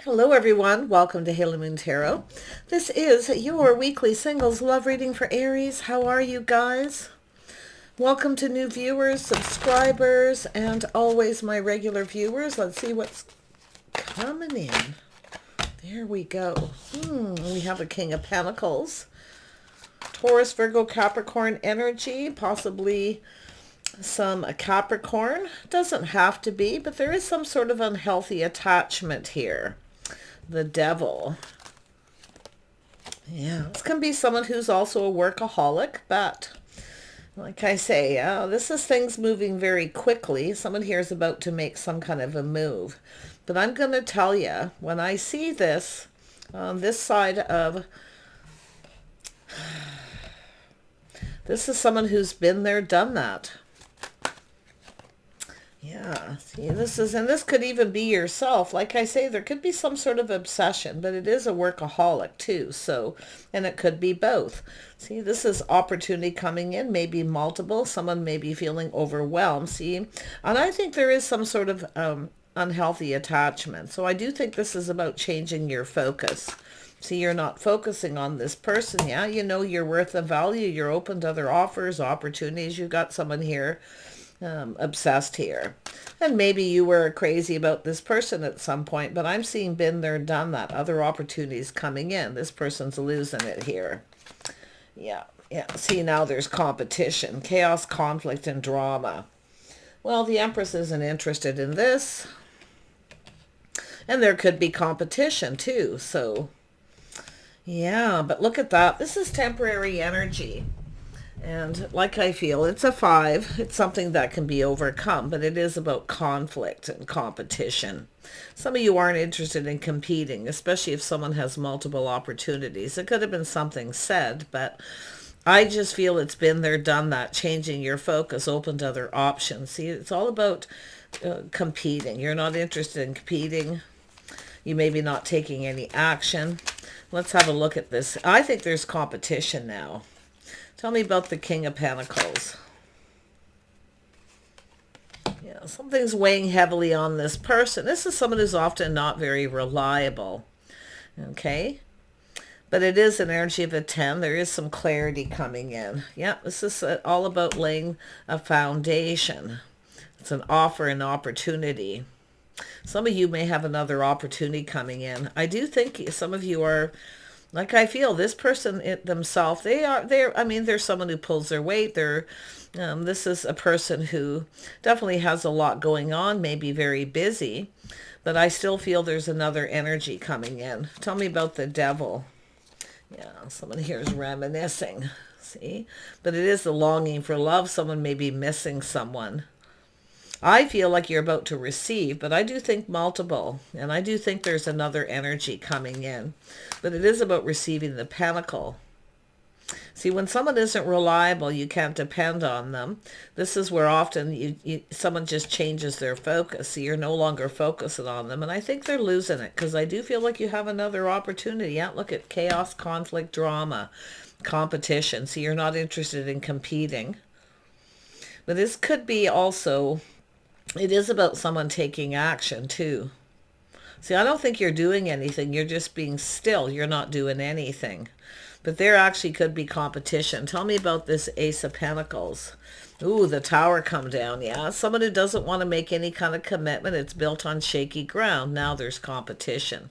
Hello everyone, welcome to Halo Moon Tarot. This is your weekly singles love reading for Aries. How are you guys? Welcome to new viewers, subscribers, and always my regular viewers. Let's see what's coming in. There we go. We have a King of Pentacles. Taurus, Virgo, Capricorn energy, possibly some Capricorn. Doesn't have to be, but there is some sort of unhealthy attachment here. The Devil. Yeah, this can be someone who's also a workaholic, but like I say, this is things moving very quickly. Someone here is about to make some kind of a move. But I'm going to tell you, when I see this on this side of, this is someone who's been there, done that. Yeah, see, this could even be yourself. Like I say, there could be some sort of obsession, but it is a workaholic too. So, and it could be both. See, this is opportunity coming in, maybe multiple. Someone may be feeling overwhelmed. See, and I think there is some sort of unhealthy attachment. So I do think this is about changing your focus. See, you're not focusing on this person. Yeah, you know your worth and value. You're open to other offers, opportunities. You've got someone here obsessed here. And maybe you were crazy about this person at some point, but I'm seeing been there, done that. Other opportunities coming in. This person's losing it here. Yeah. See, now there's competition, chaos, conflict, and drama. Well, the Empress isn't interested in this. And there could be competition too. So, yeah, but look at that. This is temporary energy. And like I feel, it's a 5. It's something that can be overcome, but it is about conflict and competition. Some of you aren't interested in competing, especially if someone has multiple opportunities. It could have been something said, but I just feel it's been there, done that, changing your focus, open to other options. See, it's all about competing. You're not interested in competing. You may be not taking any action. Let's have a look at this. I think there's competition now. Tell me about the King of Pentacles. Yeah, something's weighing heavily on this person. This is someone who's often not very reliable. Okay? But it is an energy of a 10. There is some clarity coming in. Yeah, this is all about laying a foundation. It's an offer, an opportunity. Some of you may have another opportunity coming in. I do think some of you are... Like I feel this person themselves, they're someone who pulls their weight. This is a person who definitely has a lot going on, may be very busy, but I still feel there's another energy coming in. Tell me about the Devil. Yeah, someone here is reminiscing, see? But it is the longing for love. Someone may be missing someone. I feel like you're about to receive, but I do think multiple, and I do think there's another energy coming in. But it is about receiving the Pentacle. See, when someone isn't reliable, you can't depend on them. This is where often someone just changes their focus. So you're no longer focusing on them, and I think they're losing it, because I do feel like you have another opportunity. Yeah, look at chaos, conflict, drama, competition. So you're not interested in competing. But this could be also... It is about someone taking action too. See, I don't think you're doing anything. You're just being still. You're not doing anything. But there actually could be competition. Tell me about this Ace of Pentacles. Ooh, the Tower come down. Yeah, someone who doesn't want to make any kind of commitment. It's built on shaky ground. Now there's competition.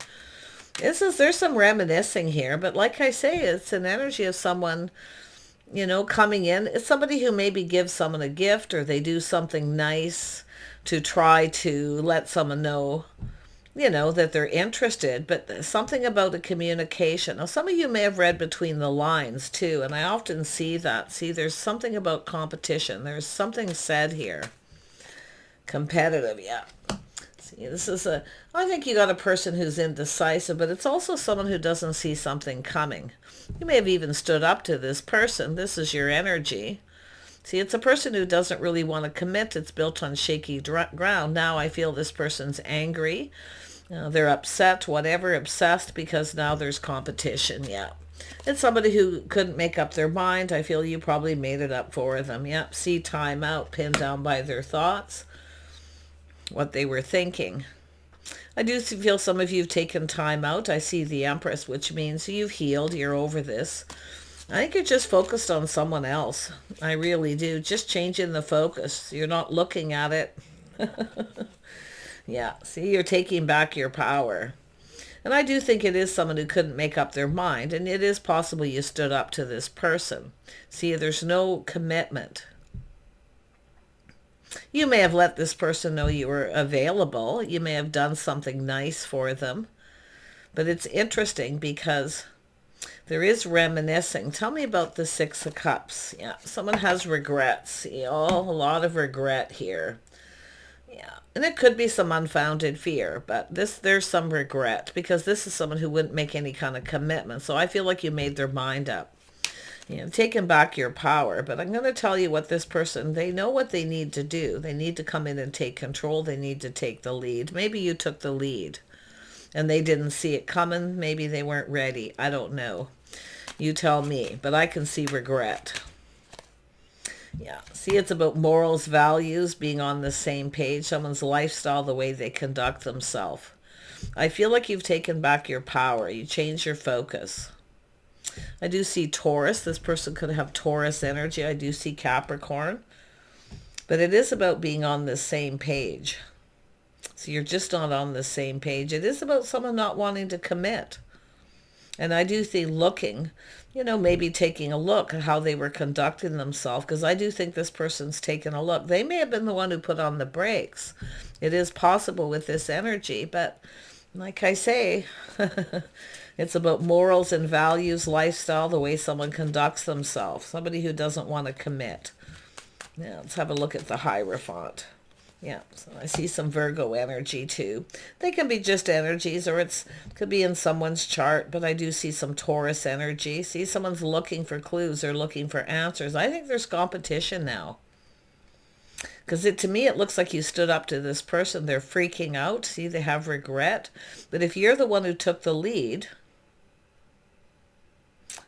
There's some reminiscing here. But like I say, it's an energy of someone... coming in. It's somebody who maybe gives someone a gift, or they do something nice to try to let someone know, that they're interested, but something about the communication. Now, some of you may have read between the lines too, and I often see that. See, there's something about competition. There's something said here. Competitive, yeah. See, I think you got a person who's indecisive, but it's also someone who doesn't see something coming. You may have even stood up to this person. This is your energy. See, it's a person who doesn't really want to commit. It's built on shaky ground. Now I feel this person's angry. They're upset, whatever, obsessed, because now there's competition. Yeah. It's somebody who couldn't make up their mind. I feel you probably made it up for them. Yep. See, time out, pinned down by their thoughts, what they were thinking. I do feel some of you have taken time out. I see the Empress, which means you've healed. You're over this. I think you're just focused on someone else. I really do. Just changing the focus. You're not looking at it. Yeah, see, you're taking back your power. And I do think it is someone who couldn't make up their mind. And it is possible you stood up to this person. See, there's no commitment. You may have let this person know you were available. You may have done something nice for them. But it's interesting because there is reminiscing. Tell me about the Six of Cups. Yeah, someone has regrets. You know, a lot of regret here. Yeah, and it could be some unfounded fear, but there's some regret because this is someone who wouldn't make any kind of commitment. So I feel like you made their mind up. You know, taking back your power. But I'm going to tell you what this person, they know what they need to do. They need to come in and take control. They need to take the lead. Maybe you took the lead and they didn't see it coming. Maybe they weren't ready. I don't know. You tell me. But I can see regret. Yeah. See, it's about morals, values, being on the same page. Someone's lifestyle, the way they conduct themselves. I feel like you've taken back your power. You changed your focus. I do see Taurus. This person could have Taurus energy. I do see Capricorn. But it is about being on the same page. So you're just not on the same page. It is about someone not wanting to commit. And I do see looking, you know, maybe taking a look at how they were conducting themselves. Because I do think this person's taken a look. They may have been the one who put on the brakes. It is possible with this energy. But like I say... It's about morals and values, lifestyle, the way someone conducts themselves. Somebody who doesn't want to commit. Yeah, let's have a look at the Hierophant. Yeah, so I see some Virgo energy too. They can be just energies, or it could be in someone's chart, but I do see some Taurus energy. See, someone's looking for clues or looking for answers. I think there's competition now. Because to me, it looks like you stood up to this person. They're freaking out. See, they have regret. But if you're the one who took the lead...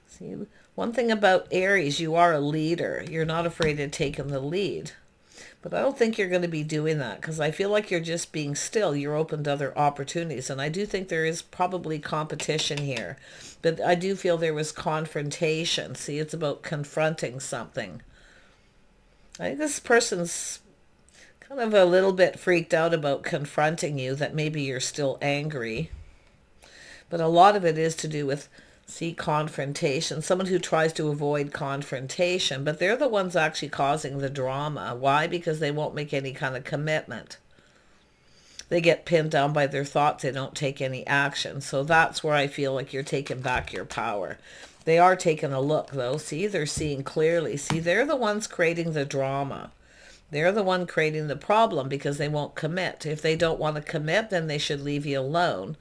See, one thing about Aries, you are a leader. You're not afraid of taking the lead. But I don't think you're going to be doing that because I feel like you're just being still. You're open to other opportunities. And I do think there is probably competition here. But I do feel there was confrontation. See, it's about confronting something. I think this person's kind of a little bit freaked out about confronting you, that maybe you're still angry. But a lot of it is to do with... See, confrontation. Someone who tries to avoid confrontation, but they're the ones actually causing the drama. Why? Because they won't make any kind of commitment. They get pinned down by their thoughts. They don't take any action. So that's where I feel like you're taking back your power. They are taking a look, though. See, they're seeing clearly. See, they're the ones creating the drama. They're the one creating the problem because they won't commit. If they don't want to commit, then they should leave you alone.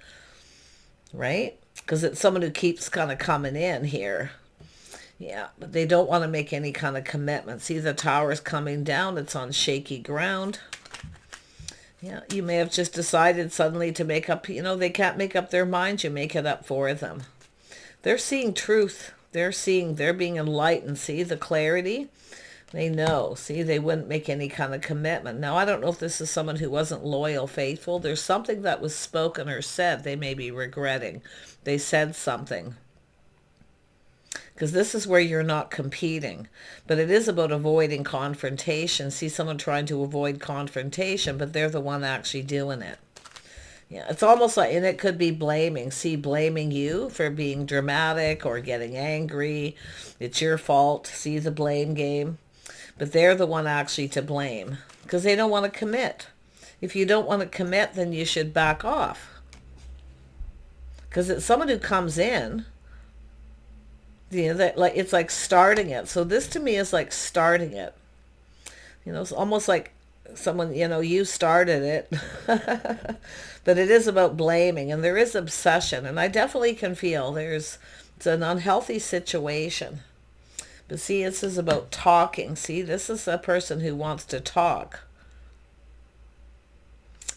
Right? Because it's someone who keeps kind of coming in here. Yeah, but they don't want to make any kind of commitment. See, the tower's coming down. It's on shaky ground. Yeah, you may have just decided suddenly to make up, you know, they can't make up their minds. You make it up for them. They're seeing truth. They're being enlightened. See the clarity? They know. See, they wouldn't make any kind of commitment. Now, I don't know if this is someone who wasn't loyal, faithful. There's something that was spoken or said they may be regretting. They said something. Because this is where you're not competing. But it is about avoiding confrontation. See someone trying to avoid confrontation, but they're the one actually doing it. Yeah, it's almost like, and it could be blaming. See, blaming you for being dramatic or getting angry. It's your fault. See the blame game. But they're the one actually to blame because they don't want to commit. If you don't want to commit, then you should back off. Because it's someone who comes in, you know, that like it's like starting it. So this to me is like starting it. You know, it's almost like someone, you know, you started it. But it is about blaming, and there is obsession. And I definitely can feel it's an unhealthy situation. But see, this is about talking. See, this is a person who wants to talk.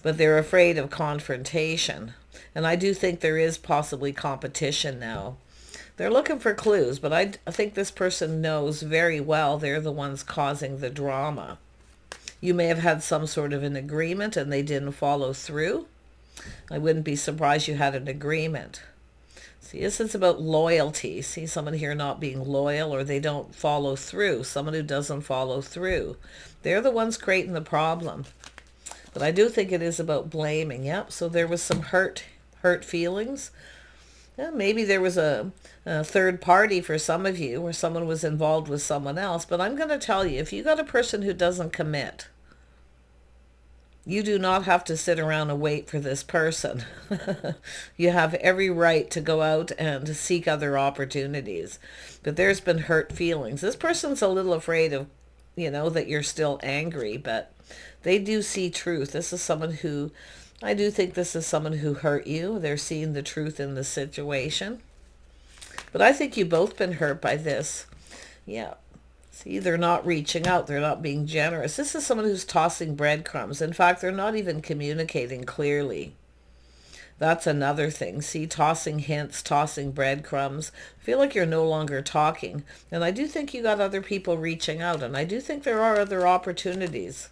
But they're afraid of confrontation. And I do think there is possibly competition now. They're looking for clues, but I think this person knows very well they're the ones causing the drama. You may have had some sort of an agreement and they didn't follow through. I wouldn't be surprised you had an agreement. See, this is about loyalty. See, someone here not being loyal, or they don't follow through. Someone who doesn't follow through. They're the ones creating the problem. But I do think it is about blaming. Yep, so there was some hurt feelings. Yeah, maybe there was a third party for some of you, where someone was involved with someone else. But I'm going to tell you, if you got a person who doesn't commit, you do not have to sit around and wait for this person. You have every right to go out and to seek other opportunities. But there's been hurt feelings. This person's a little afraid of, that you're still angry, but they do see truth. This is someone who, I do think this is someone who hurt you. They're seeing the truth in the situation. But I think you've both been hurt by this. Yeah. See, they're not reaching out. They're not being generous. This is someone who's tossing breadcrumbs. In fact, they're not even communicating clearly. That's another thing. See, tossing hints, tossing breadcrumbs. I feel like you're no longer talking. And I do think you got other people reaching out. And I do think there are other opportunities.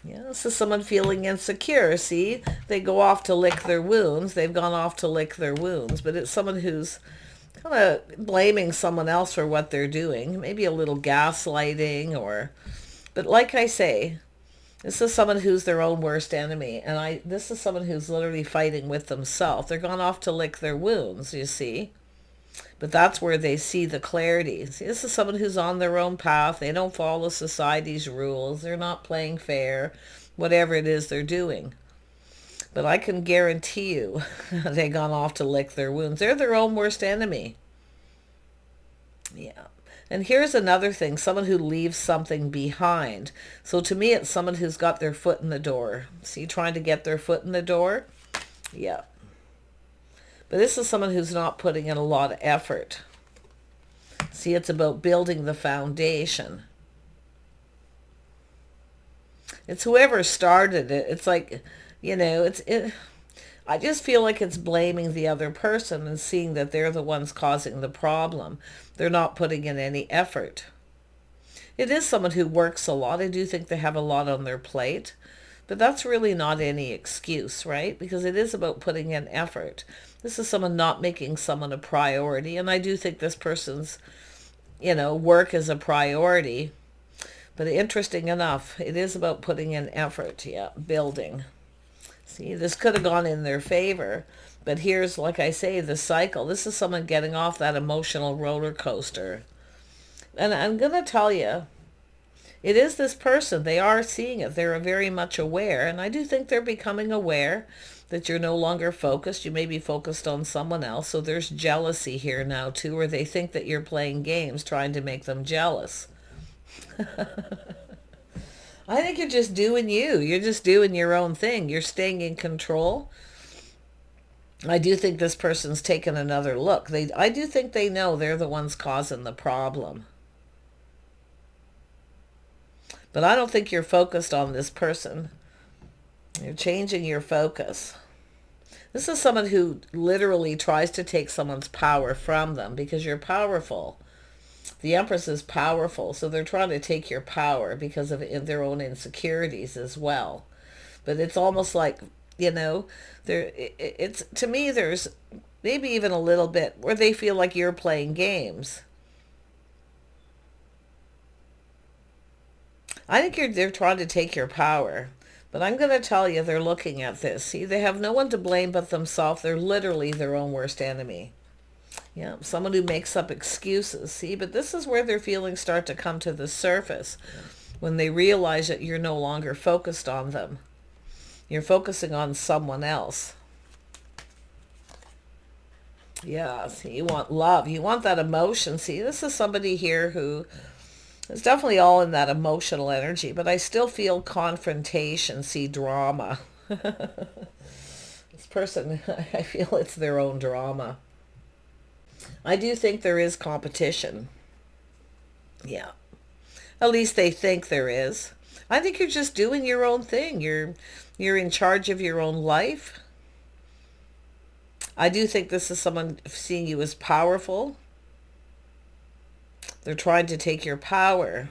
Yeah, this is someone feeling insecure. See, they go off to lick their wounds. They've gone off to lick their wounds. But it's someone who's kind of blaming someone else for what they're doing. Maybe a little gaslighting but like I say, this is someone who's their own worst enemy. And this is someone who's literally fighting with themselves. They're gone off to lick their wounds, you see. But that's where they see the clarity. See, this is someone who's on their own path. They don't follow society's rules. They're not playing fair, whatever it is they're doing. But I can guarantee you they've gone off to lick their wounds. They're their own worst enemy. Yeah. And here's another thing. Someone who leaves something behind. So to me, it's someone who's got their foot in the door. See, trying to get their foot in the door? Yeah. But this is someone who's not putting in a lot of effort. See, it's about building the foundation. It's whoever started it. It's like, I just feel like it's blaming the other person and seeing that they're the ones causing the problem. They're not putting in any effort. It is someone who works a lot. I do think they have a lot on their plate. But that's really not any excuse, right? Because it is about putting in effort. This is someone not making someone a priority. And I do think this person's, work is a priority. But interesting enough, it is about putting in effort, yeah, building. See, this could have gone in their favor. But here's, like I say, the cycle. This is someone getting off that emotional roller coaster. And I'm going to tell you, it is this person. They are seeing it. They're very much aware. And I do think they're becoming aware that you're no longer focused. You may be focused on someone else. So there's jealousy here now, too, where they think that you're playing games, trying to make them jealous. I think you're just doing you. You're just doing your own thing. You're staying in control. I do think this person's taken another look. I do think they know they're the ones causing the problem. But I don't think you're focused on this person. You're changing your focus. This is someone who literally tries to take someone's power from them because you're powerful. The Empress is powerful, so they're trying to take your power because of their own insecurities as well. But it's almost like, it's to me, there's maybe even a little bit where they feel like you're playing games. I think they're trying to take your power. But I'm going to tell you, they're looking at this. See, they have no one to blame but themselves. They're literally their own worst enemy. Yeah, someone who makes up excuses. See, but this is where their feelings start to come to the surface. When they realize that you're no longer focused on them. You're focusing on someone else. Yeah, see, you want love. You want that emotion. See, this is somebody here who is definitely all in that emotional energy, but I still feel confrontation, see, drama. This person, I feel it's their own drama. I do think there is competition. Yeah. At least they think there is. I think you're just doing your own thing. You're in charge of your own life. I do think this is someone seeing you as powerful. They're trying to take your power.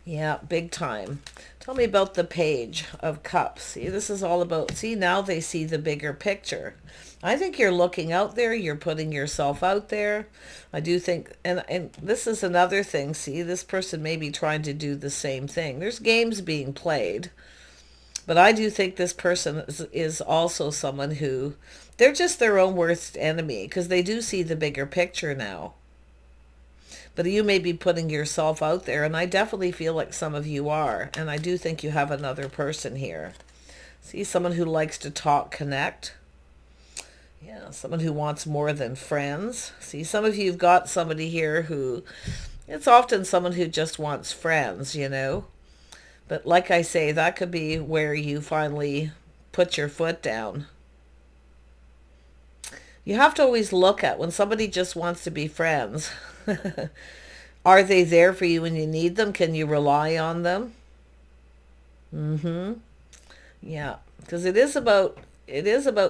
Yeah, big time. Tell me about the Page of Cups. See, this is all about, see, now they see the bigger picture. I think you're looking out there, you're putting yourself out there. I do think, and this is another thing, see, this person may be trying to do the same thing. There's games being played, but I do think this person is also someone who, they're just their own worst enemy because they do see the bigger picture now. But you may be putting yourself out there, and I definitely feel like some of you are. And I do think you have another person here. See, someone who likes to talk, connect. Yeah, someone who wants more than friends. See, some of you have got somebody here who, it's often someone who just wants friends, you know. But like I say, that could be where you finally put your foot down. You have to always look at when somebody just wants to be friends. Are they there for you when you need them? Can you rely on them? Mm-hmm. Yeah, because it is about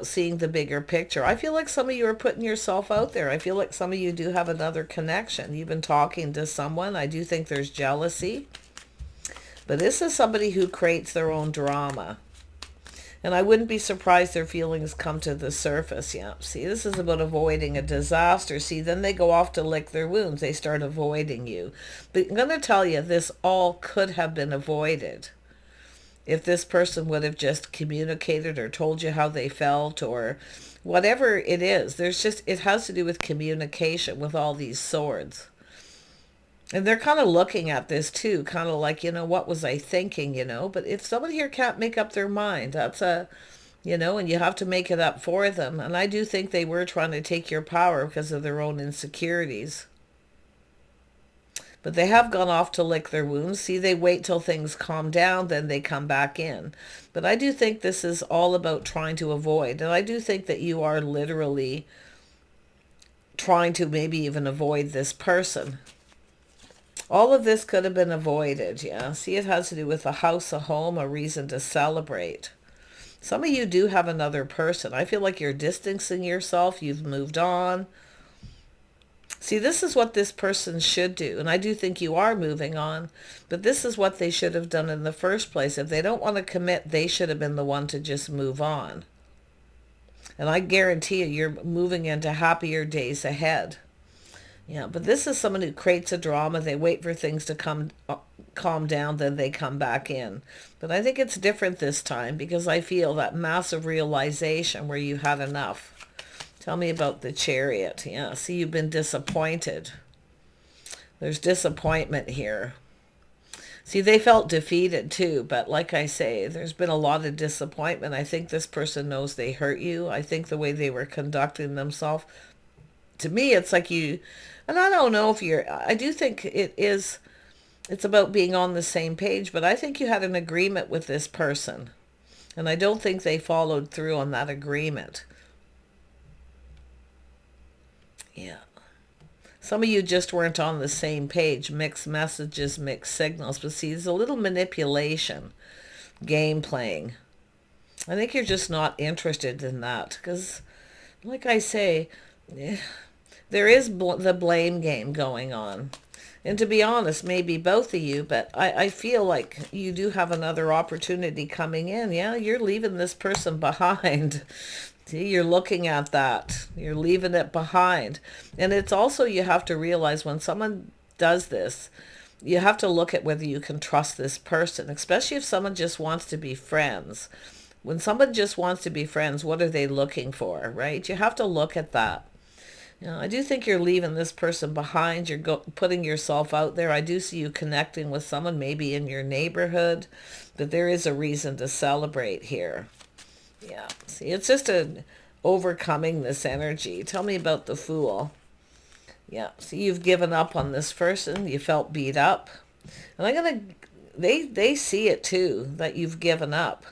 seeing the bigger picture. I feel like some of you are putting yourself out there. I feel like some of you do have another connection. You've been talking to someone. I do think there's jealousy. But this is somebody who creates their own drama. And I wouldn't be surprised their feelings come to the surface. Yeah, see, this is about avoiding a disaster. See, then they go off to lick their wounds. They start avoiding you. But I'm going to tell you, this all could have been avoided if this person would have just communicated or told you how they felt or whatever it is. It has to do with communication with all these swords. And they're kind of looking at this too, kind of like, what was I thinking, But if someone here can't make up their mind, and you have to make it up for them. And I do think they were trying to take your power because of their own insecurities. But they have gone off to lick their wounds. See, they wait till things calm down, then they come back in. But I do think this is all about trying to avoid. And I do think that you are literally trying to maybe even avoid this person. All of this could have been avoided, yeah. See, it has to do with a house, a home, a reason to celebrate. Some of you do have another person. I feel like you're distancing yourself. You've moved on. See, this is what this person should do. And I do think you are moving on. But this is what they should have done in the first place. If they don't want to commit, they should have been the one to just move on. And I guarantee you're moving into happier days ahead. Yeah, but this is someone who creates a drama. They wait for things to calm down, then they come back in. But I think it's different this time because I feel that massive realization where you had enough. Tell me about the Chariot. Yeah, see, you've been disappointed. There's disappointment here. See, they felt defeated too, but like I say, there's been a lot of disappointment. I think this person knows they hurt you. I think the way they were conducting themselves, to me, it's like you, and I don't know if I do think it's about being on the same page, but I think you had an agreement with this person. And I don't think they followed through on that agreement. Yeah. Some of you just weren't on the same page. Mixed messages, mixed signals. But see, there's a little manipulation, game playing. I think you're just not interested in that. Because, like I say, there is the blame game going on. And to be honest, maybe both of you, but I feel like you do have another opportunity coming in. Yeah, you're leaving this person behind. See, you're looking at that. You're leaving it behind. And it's also, you have to realize when someone does this, you have to look at whether you can trust this person, especially if someone just wants to be friends. When someone just wants to be friends, what are they looking for, right? You have to look at that. I do think you're leaving this person behind. You're putting yourself out there. I do see you connecting with someone maybe in your neighborhood, but there is a reason to celebrate here. Yeah, see, it's just overcoming this energy. Tell me about the Fool. Yeah, see, you've given up on this person. You felt beat up. And they see it too, that you've given up.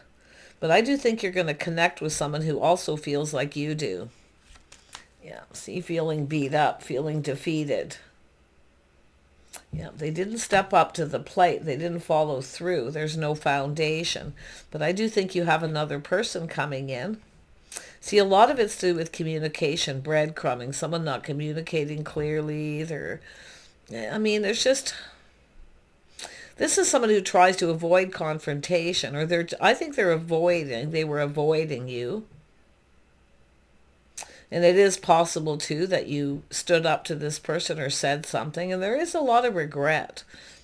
But I do think you're going to connect with someone who also feels like you do. Yeah, see, feeling beat up, feeling defeated. Yeah, they didn't step up to the plate. They didn't follow through. There's no foundation. But I do think you have another person coming in. See, a lot of it's to do with communication, breadcrumbing, someone not communicating clearly. There's just, This is someone who tries to avoid confrontation, or I think they were avoiding you. And it is possible too that you stood up to this person or said something, and there is a lot of regret.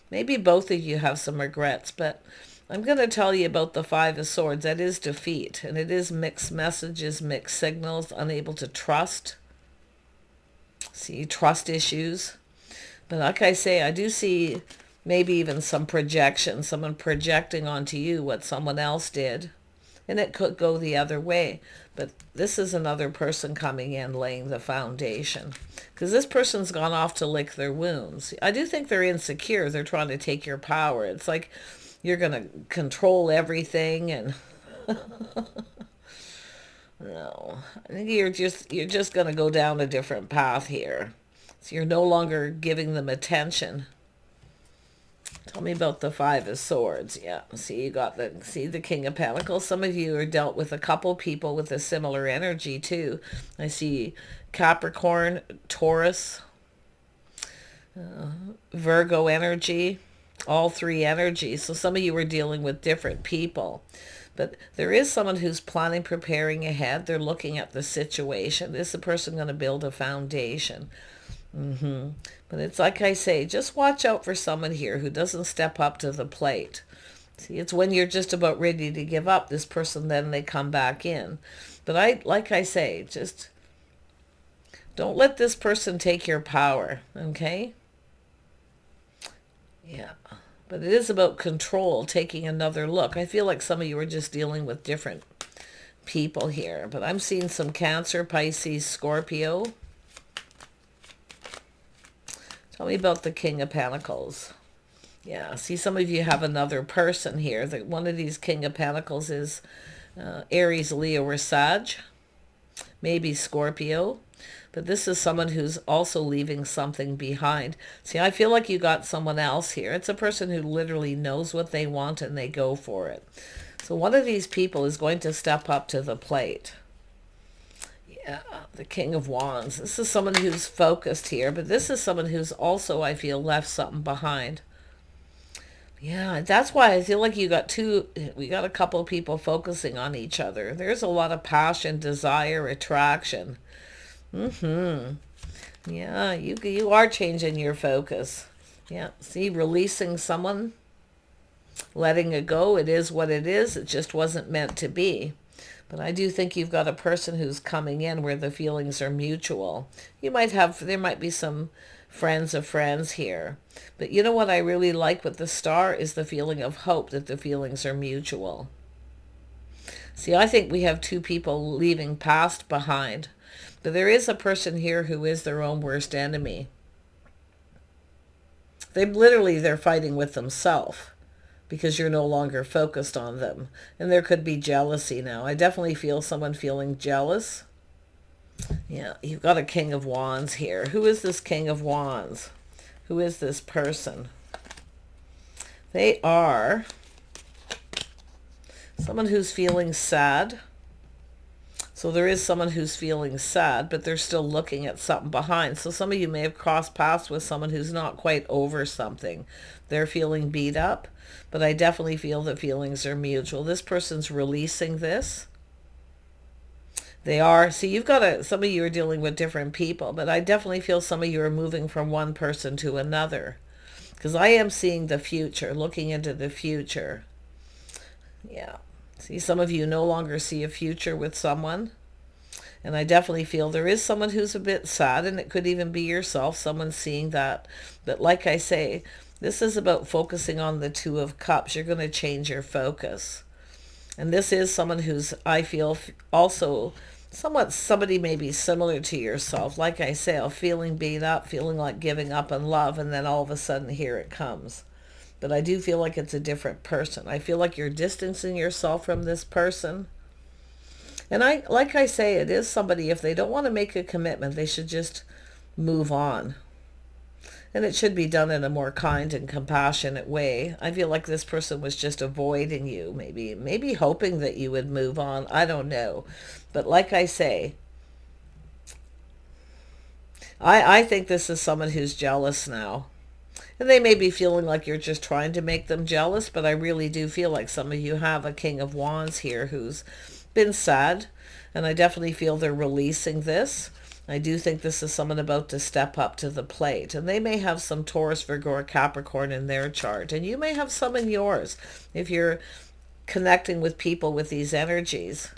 Maybe both of you have some regrets, but I'm going to tell you about the Five of Swords. That is defeat, and it is mixed messages, mixed signals, unable to trust. See, trust issues. But like I say, I do see maybe even some projection, someone projecting onto you what someone else did. And it could go the other way. But this is another person coming in, laying the foundation. Because this person's gone off to lick their wounds. I do think they're insecure. They're trying to take your power. It's like you're going to control everything. And no, I think you're just going to go down a different path here. So you're no longer giving them attention. Tell me about the Five of Swords. Yeah, see, you got the King of Pentacles. Some of you are dealt with a couple people with a similar energy too. I see Capricorn, Taurus, Virgo energy, all three energies. So some of you are dealing with different people. But there is someone who's planning, preparing ahead. They're looking at the situation. Is the person going to build a foundation? But it's like I say, just watch out for someone here who doesn't step up to the plate. See, it's when you're just about ready to give up, this person, then they come back in. But like I say, just don't let this person take your power, okay? Yeah. But it is about control, taking another look. I feel like some of you are just dealing with different people here. But I'm seeing some Cancer, Pisces, Scorpio. Tell me about the King of Pentacles. Yeah, see, some of you have another person here. One of these King of Pentacles is Aries, Leo, or Sag. Maybe Scorpio. But this is someone who's also leaving something behind. See, I feel like you got someone else here. It's a person who literally knows what they want and they go for it. So one of these people is going to step up to the plate. Yeah, the King of Wands. This is someone who's focused here, but this is someone who's also, I feel, left something behind. Yeah, that's why I feel like we got a couple of people focusing on each other. There's a lot of passion, desire, attraction. Yeah, you are changing your focus. Yeah, see, releasing someone, letting it go. It is what it is. It just wasn't meant to be. But I do think you've got a person who's coming in where the feelings are mutual. There might be some friends of friends here. But you know what I really like with the Star is the feeling of hope, that the feelings are mutual. See, I think we have two people leaving past behind. But there is a person here who is their own worst enemy. They're fighting with themselves because you're no longer focused on them. And there could be jealousy now. I definitely feel someone feeling jealous. Yeah, you've got a King of Wands here. Who is this King of Wands? Who is this person? They are someone who's feeling sad. So there is someone who's feeling sad, but they're still looking at something behind. So some of you may have crossed paths with someone who's not quite over something. They're feeling beat up, but I definitely feel the feelings are mutual. This person's releasing this. They are. See, some of you are dealing with different people, but I definitely feel some of you are moving from one person to another. Because I am seeing the future, looking into the future. Yeah. See, some of you no longer see a future with someone. And I definitely feel there is someone who's a bit sad, and it could even be yourself, someone seeing that. But like I say, this is about focusing on the Two of Cups. You're going to change your focus. And this is someone who's, I feel, also somebody maybe similar to yourself. Like I say, feeling beat up, feeling like giving up on love, and then all of a sudden here it comes. But I do feel like it's a different person. I feel like you're distancing yourself from this person. And like I say, it is somebody, if they don't want to make a commitment, they should just move on. And it should be done in a more kind and compassionate way. I feel like this person was just avoiding you, maybe hoping that you would move on. I don't know. But like I say, I think this is someone who's jealous now. And they may be feeling like you're just trying to make them jealous, but I really do feel like some of you have a King of Wands here who's been sad, and I definitely feel they're releasing this. I do think this is someone about to step up to the plate, and they may have some Taurus, Virgo, or Capricorn in their chart, and you may have some in yours if you're connecting with people with these energies.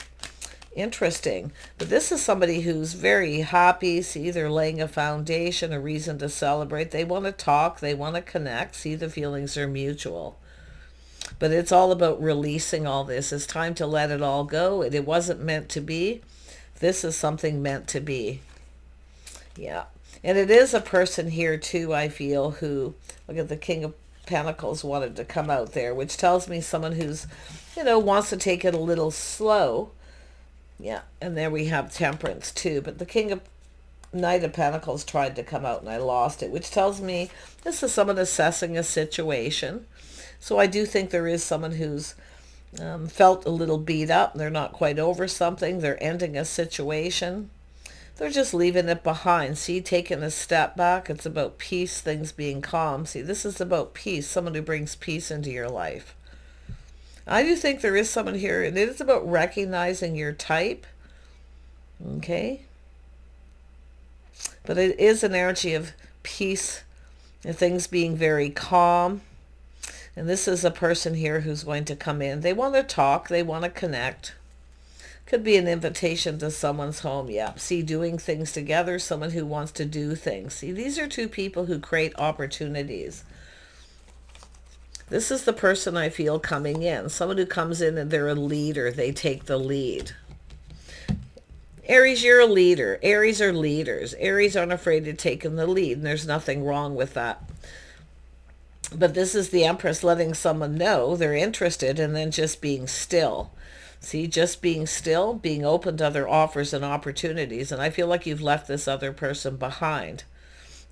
Interesting. But this is somebody who's very happy. See, they're laying a foundation, a reason to celebrate. They want to talk. They want to connect. See, the feelings are mutual. But it's all about releasing all this. It's time to let it all go. It wasn't meant to be. This is something meant to be. Yeah. And it is a person here too, I feel, who, look at the King of Pentacles wanted to come out there, which tells me someone who's, wants to take it a little slow. Yeah, and there we have Temperance too. But the Knight of Pentacles tried to come out and I lost it, which tells me this is someone assessing a situation. So I do think there is someone who's felt a little beat up. They're not quite over something. They're ending a situation. They're just leaving it behind. See, taking a step back. It's about peace, things being calm. See, this is about peace, someone who brings peace into your life. I do think there is someone here, and it is about recognizing your type. Okay? But it is an energy of peace and things being very calm. And this is a person here who's going to come in. They want to talk. They want to connect. Could be an invitation to someone's home. Yeah. See, doing things together. Someone who wants to do things. See, these are two people who create opportunities. This is the person I feel coming in. Someone who comes in and they're a leader. They take the lead. Aries, you're a leader. Aries are leaders. Aries aren't afraid to take in the lead, and there's nothing wrong with that. But this is the Empress letting someone know they're interested and then just being still. See, just being still, being open to other offers and opportunities. And I feel like you've left this other person behind.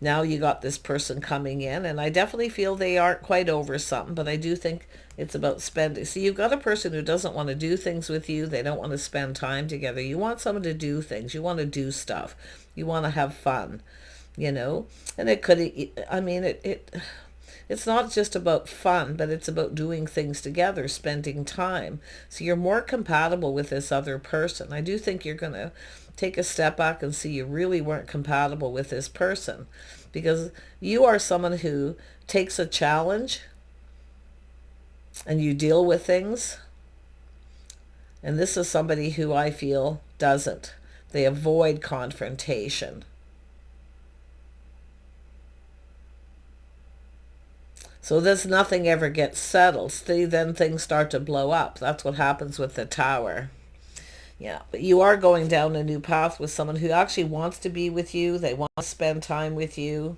Now you got this person coming in, and I definitely feel they aren't quite over something, but I do think it's about spending. See, you've got a person who doesn't want to do things with you. They don't want to spend time together. You want someone to do things. You want to do stuff. You want to have fun, And it could, it's not just about fun, but it's about doing things together, spending time. So you're more compatible with this other person. I do think you're going to take a step back and see you really weren't compatible with this person, because you are someone who takes a challenge and you deal with things. And this is somebody who I feel doesn't. They avoid confrontation. So this nothing ever gets settled. See, then things start to blow up. That's what happens with the Tower. Yeah, but you are going down a new path with someone who actually wants to be with you. They want to spend time with you.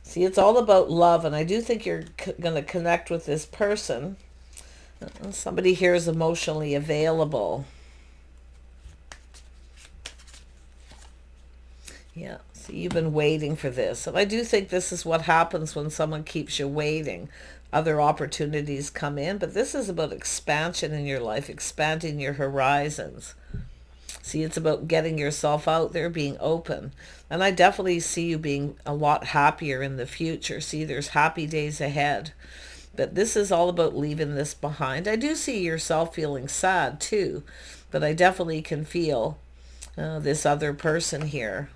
See, it's all about love, and I do think you're going to connect with this person. Somebody here is emotionally available. Yeah, so you've been waiting for this. And I do think this is what happens when someone keeps you waiting. Other opportunities come in, but this is about expansion in your life, expanding your horizons. See, it's about getting yourself out there, being open. And I definitely see you being a lot happier in the future. See, there's happy days ahead. But this is all about leaving this behind. I do see yourself feeling sad too, but I definitely can feel this other person here.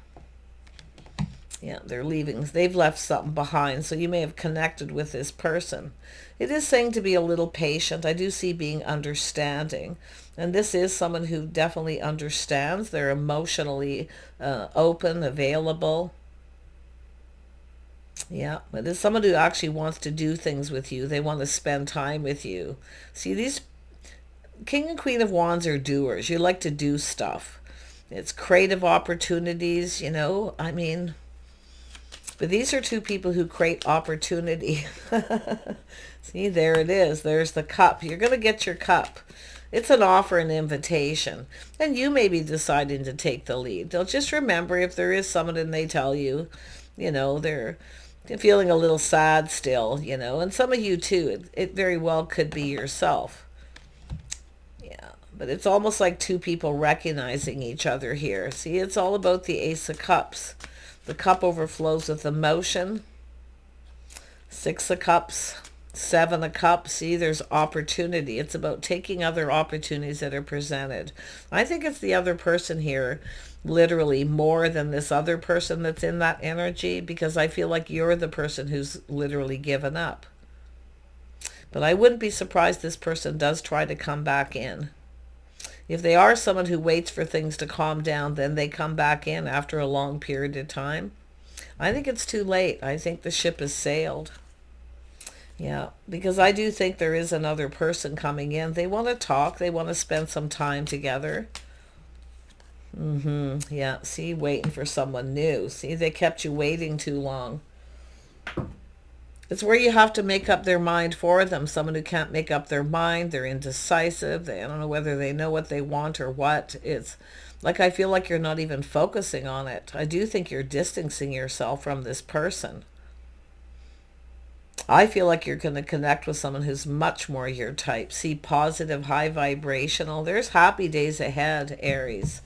Yeah, they're leaving. They've left something behind, so you may have connected with this person. It is saying to be a little patient. I do see being understanding. And this is someone who definitely understands. They're emotionally open, available. Yeah, but it's someone who actually wants to do things with you. They want to spend time with you. See, these King and Queen of Wands are doers. You like to do stuff. It's creative opportunities, but these are two people who create opportunity. See, there it is. There's the cup. You're going to get your cup. It's an offer, an invitation. And you may be deciding to take the lead. They'll just remember if there is someone and they tell you, they're feeling a little sad still, and some of you too. It very well could be yourself. Yeah, but it's almost like two people recognizing each other here. See, it's all about the Ace of Cups. The cup overflows with emotion. Six of Cups, Seven of Cups. See, there's opportunity. It's about taking other opportunities that are presented. I think it's the other person here, literally more than this other person that's in that energy, because I feel like you're the person who's literally given up. But I wouldn't be surprised this person does try to come back in. If they are someone who waits for things to calm down, then they come back in after a long period of time. I think it's too late. I think the ship has sailed. Yeah, because I do think there is another person coming in. They want to talk. They want to spend some time together. Yeah, see, waiting for someone new. See, they kept you waiting too long. It's where you have to make up their mind for them. Someone who can't make up their mind. They're indecisive. I don't know whether they know what they want or what. It's like I feel like you're not even focusing on it. I do think you're distancing yourself from this person. I feel like you're going to connect with someone who's much more your type. See, positive, high vibrational. There's happy days ahead, Aries.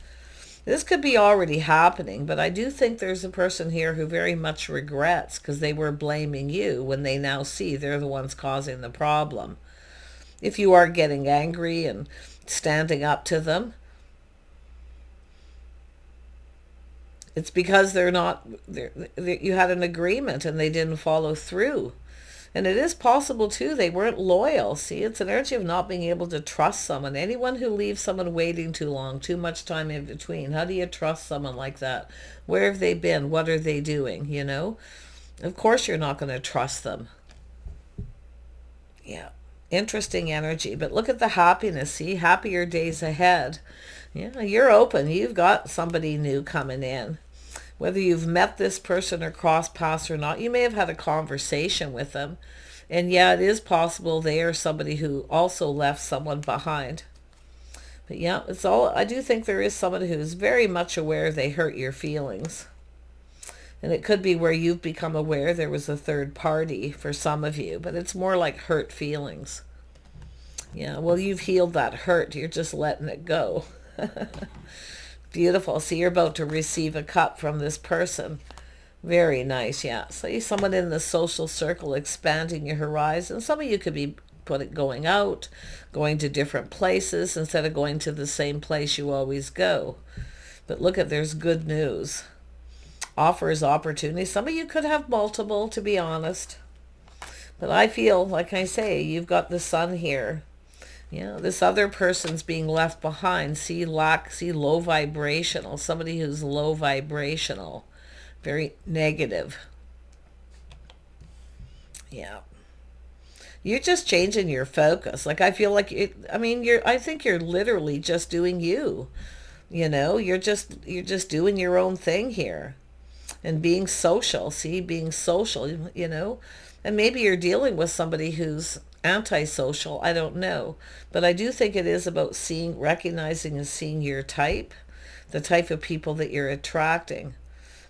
This could be already happening, but I do think there's a person here who very much regrets because they were blaming you when they now see they're the ones causing the problem. If you are getting angry and standing up to them, it's because you had an agreement and they didn't follow through. And it is possible, too, they weren't loyal. See, it's an energy of not being able to trust someone. Anyone who leaves someone waiting too long, too much time in between, how do you trust someone like that? Where have they been? What are they doing, you know? Of course you're not going to trust them. Yeah, interesting energy. But look at the happiness, see? Happier days ahead. Yeah, you're open. You've got somebody new coming in. Whether you've met this person or crossed paths or not, you may have had a conversation with them. And yeah, it is possible they are somebody who also left someone behind. But yeah, I do think there is someone who's very much aware they hurt your feelings. And it could be where you've become aware there was a third party for some of you, but it's more like hurt feelings. Yeah, well, you've healed that hurt. You're just letting it go. Beautiful. See, you're about to receive a cup from this person. Very nice, yeah. So someone in the social circle expanding your horizon. Some of you could be going out, going to different places instead of going to the same place you always go. But look there's good news. Offers opportunity. Some of you could have multiple, to be honest. But I feel, like I say, you've got the sun here. Yeah, this other person's being left behind. See low vibrational. Somebody who's low vibrational. Very negative. Yeah. You're just changing your focus. Like I feel like I think you're literally just doing you. You know, you're just doing your own thing here. And being social. See, being social, you know. And maybe you're dealing with somebody who's antisocial, I don't know, but I do think it is about recognizing and seeing your type, the type of people that you're attracting,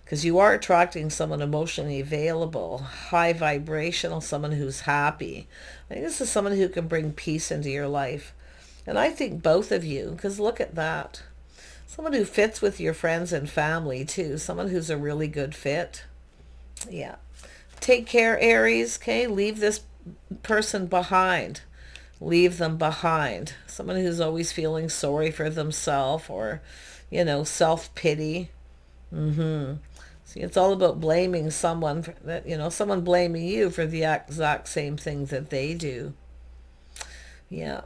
because you are attracting someone emotionally available, high vibrational, someone who's happy. I think this is someone who can bring peace into your life, and I think both of you, because look at that, someone who fits with your friends and family too, someone who's a really good fit. Yeah, take care, Aries. Okay, leave this person behind. Leave them behind. Someone who's always feeling sorry for themselves, or, you know, self-pity. See, it's all about blaming someone someone blaming you for the exact same thing that they do. Yeah.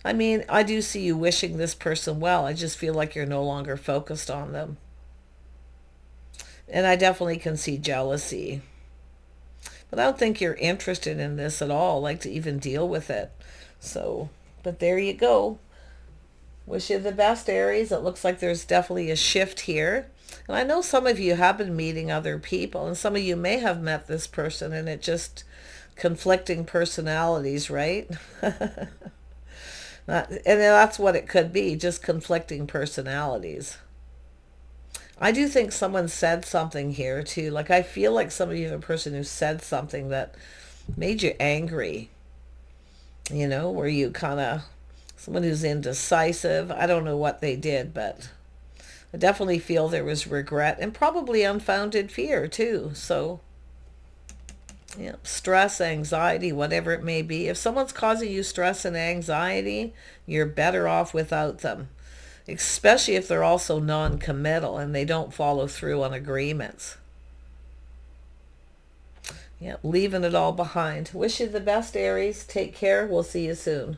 I mean, I do see you wishing this person well. I just feel like you're no longer focused on them. And I definitely can see jealousy. But I don't think you're interested in this at all, like to even deal with it. So, but there you go. Wish you the best, Aries. It looks like there's definitely a shift here. And I know some of you have been meeting other people, and some of you may have met this person, and it just conflicting personalities, right? And that's what it could be, just conflicting personalities. I do think someone said something here too. Like I feel like some of you have a person who said something that made you angry. You know, where you someone who's indecisive. I don't know what they did, but I definitely feel there was regret and probably unfounded fear too. So Yeah, stress, anxiety, whatever it may be. If someone's causing you stress and anxiety, you're better off without them, especially if they're also non-committal and they don't follow through on agreements. Yeah, leaving it all behind. Wish you the best, Aries. Take care. We'll see you soon.